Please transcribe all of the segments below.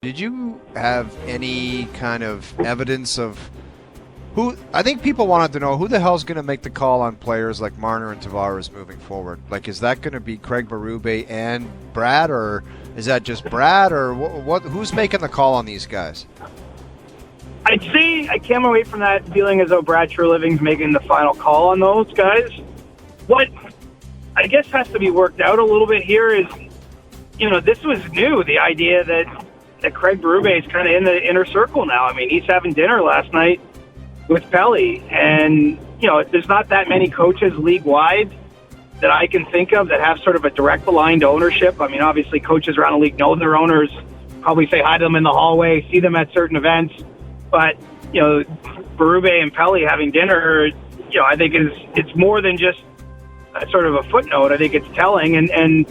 Did you have any kind of evidence of who? I think people wanted to know who the hell's going to make the call on players like Marner and Tavares moving forward. Like, is that going to be Craig Berube and Brad, or is that just Brad, or what? Who's making the call on these guys? I'd say I came away from that feeling as though Brad Treliving's making the final call on those guys. What I guess has to be worked out a little bit here is, this was new, the idea that Craig Berube is kind of in the inner circle now. I mean, he's having dinner last night with Pelly, and, there's not that many coaches league-wide that I can think of that have sort of a direct aligned ownership. I mean, obviously coaches around the league know their owners, probably say hi to them in the hallway, see them at certain events. But, Berube and Pelly having dinner, I think it's more than just a sort of a footnote. I think it's telling. And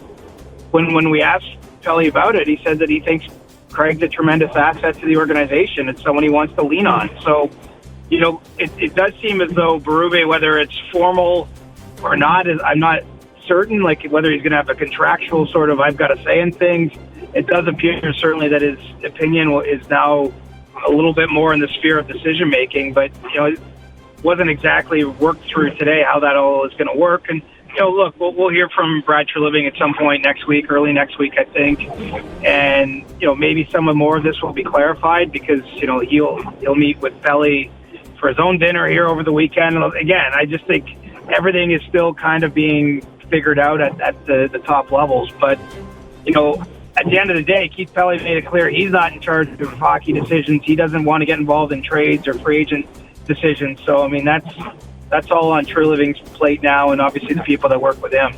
when we asked Pelly about it, he said that he thinks Craig's a tremendous asset to the organization. It's someone he wants to lean on. So, it does seem as though Berube, whether it's formal or not, I'm not certain, like whether he's going to have a contractual sort of I've got to say in things. It does appear certainly that his opinion is now a little bit more in the sphere of decision making, but it wasn't exactly worked through today how that all is going to work. And look, we'll hear from Brad Treliving at some point next week, early next week, I think, and maybe some more of this will be clarified because he'll meet with Pelly for his own dinner here over the weekend. And again, I just think everything is still kind of being figured out at the top levels, but at the end of the day, Keith Pelly made it clear he's not in charge of hockey decisions. He doesn't want to get involved in trades or free agent decisions. So, I mean, that's all on Treliving's plate now, and obviously the people that work with him.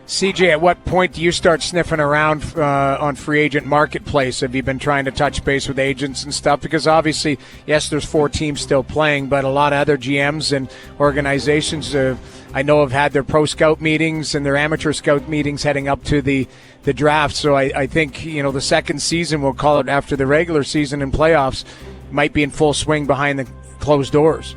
CJ, at what point do you start sniffing around on free agent marketplace? Have you been trying to touch base with agents and stuff? Because obviously, yes, there's 4 teams still playing, but a lot of other GMs and organizations I know have had their pro scout meetings and their amateur scout meetings heading up to the draft. So I think, the second season, we'll call it after the regular season and playoffs, might be in full swing behind the closed doors.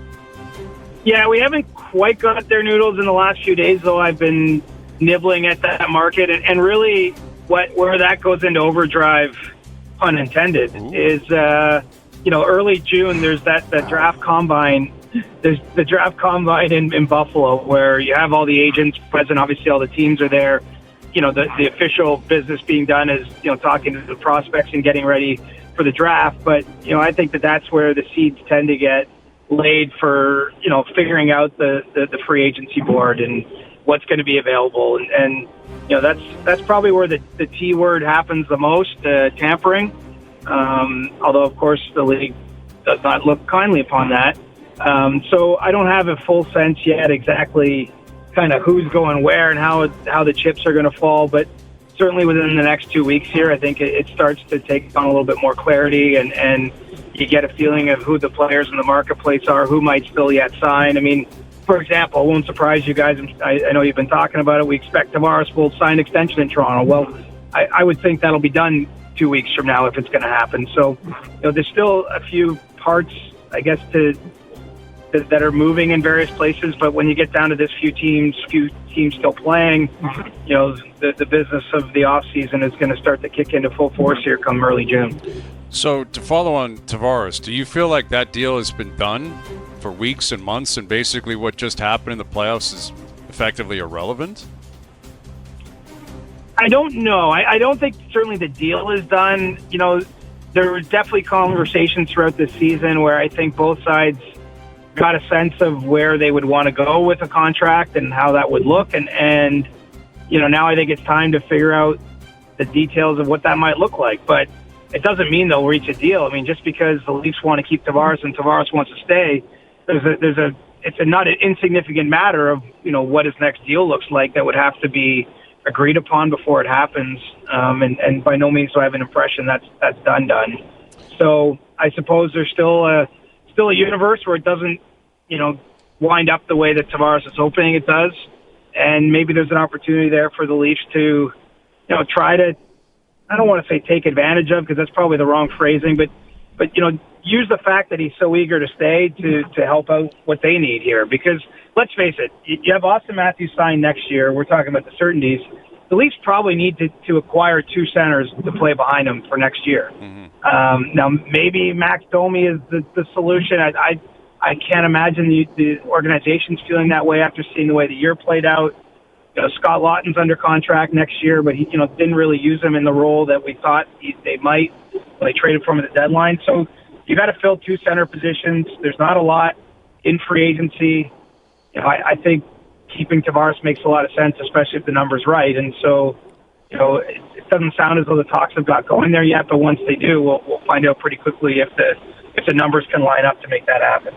Yeah, we haven't quite got their noodles in the last few days, though. I've been nibbling at that market, and really where that goes into overdrive, pun intended, is early June. There's that draft combine. There's the draft combine in Buffalo where you have all the agents present. Obviously, all the teams are there. The official business being done is talking to the prospects and getting ready for the draft. But I think that's where the seeds tend to get laid for figuring out the free agency board and what's going to be available, and that's probably where the T word happens the most, tampering. Although of course the league does not look kindly upon that. So I don't have a full sense yet exactly kind of who's going where and how the chips are going to fall, but certainly within the next 2 weeks here, I think it starts to take on a little bit more clarity, and you get a feeling of who the players in the marketplace are, who might still yet sign. I mean, for example, it won't surprise you guys. I know you've been talking about it. We expect Tavares will sign an extension in Toronto. Well, I would think that'll be done 2 weeks from now if it's going to happen. So, there's still a few parts, I guess, that are moving in various places. But when you get down to this few teams still playing, the business of the off season is going to start to kick into full force here come early June. So to follow on Tavares, do you feel like that deal has been done for weeks and months, and basically what just happened in the playoffs is effectively irrelevant? I don't know. I don't think certainly the deal is done. There were definitely conversations throughout the season where I think both sides got a sense of where they would want to go with a contract and how that would look. And now I think it's time to figure out the details of what that might look like. But it doesn't mean they'll reach a deal. I mean, just because the Leafs want to keep Tavares and Tavares wants to stay, it's a not an insignificant matter of, what his next deal looks like that would have to be agreed upon before it happens. And by no means do I have an impression that's done. So I suppose there's still a universe where it doesn't, wind up the way that Tavares is hoping it does. And maybe there's an opportunity there for the Leafs to, try to, I don't want to say take advantage of, because that's probably the wrong phrasing, but use the fact that he's so eager to stay to help out what they need here. Because let's face it, you have Austin Matthews signed next year. We're talking about the certainties. the Leafs probably need to acquire 2 centers to play behind him for next year. Now, maybe Max Domi is the solution. I can't imagine the organization's feeling that way after seeing the way the year played out. Scott Lawton's under contract next year, but he didn't really use him in the role that we thought they might when they traded for him at the deadline. So you got to fill 2 center positions. There's not a lot in free agency. I think keeping Tavares makes a lot of sense, especially if the number's right. And so, it doesn't sound as though the talks have got going there yet, but once they do, we'll find out pretty quickly if the numbers can line up to make that happen.